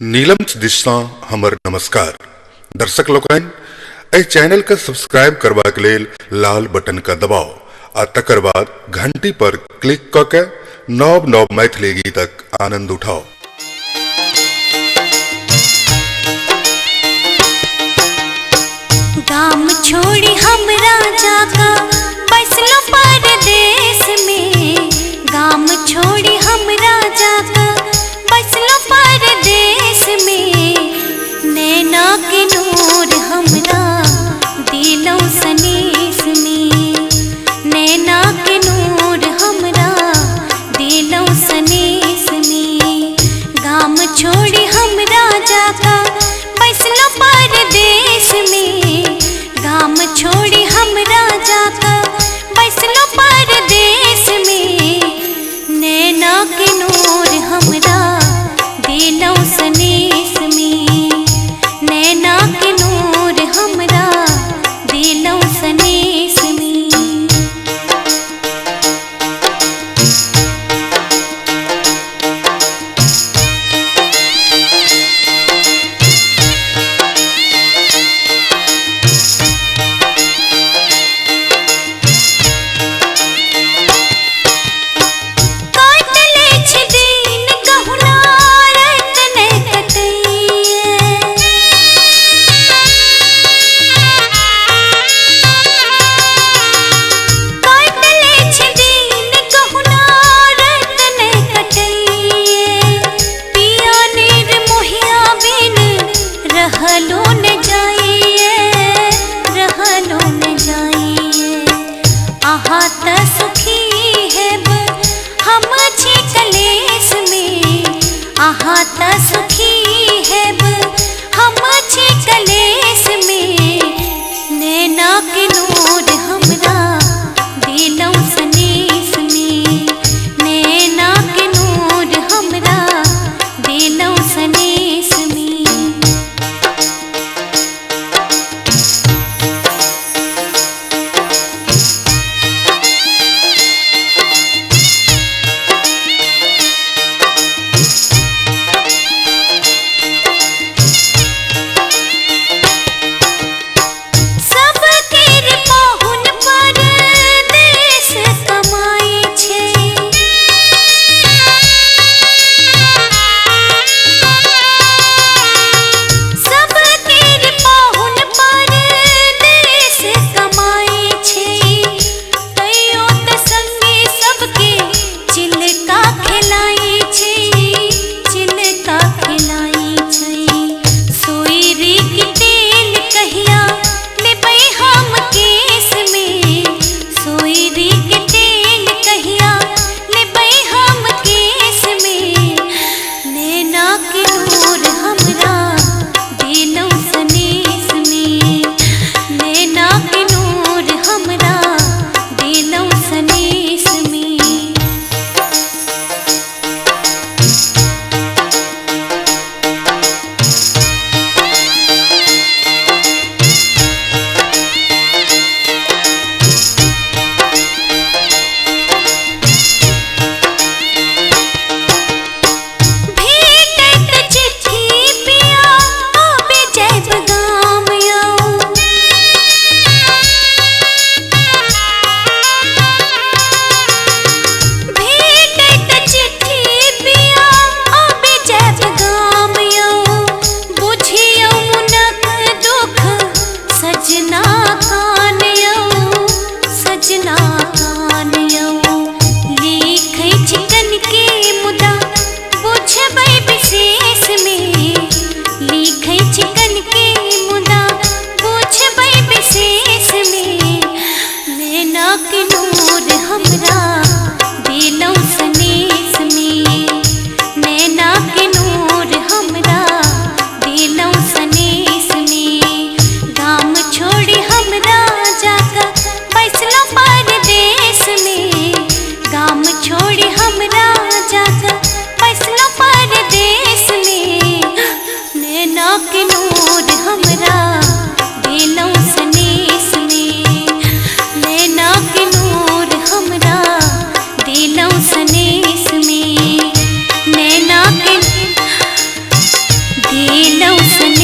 नीलम दिशा हमर नमस्कार दर्शक लोकनि एहि चैनल के सब्सक्राइब करबाक लेल लाल बटन का दबाव आ तकर बाद घंटी पर क्लिक क के नव नव मैथिली गीतक आनंद उठाओ। गाम छोड़ी हमरा जाका बसलो परदेश में, गाम छोड़ी हमरा जाका बसलो परदेश में, नैना के नूर हमरा दिलो सनेस में, नैना के नूर हमरा दिलो सनेस में, गाम छोड़ी हमरा जाका बसलो परदेश में, गाम छोड़ी हमरा जाका बसलो परदेश में, नैना के नूर हमरा दिलो सनेस में, नैना के नूर हमरा दिलो सनेस में। रहलो न जाइए, आहा त सुखी हेब हम छी कलेश में, आहा त सुखी हेब हम छी कलेश में, नैना के नूर हमरा दिलो सनेस में, नैना के नूर हमरा दिलो सनेस में। सुनी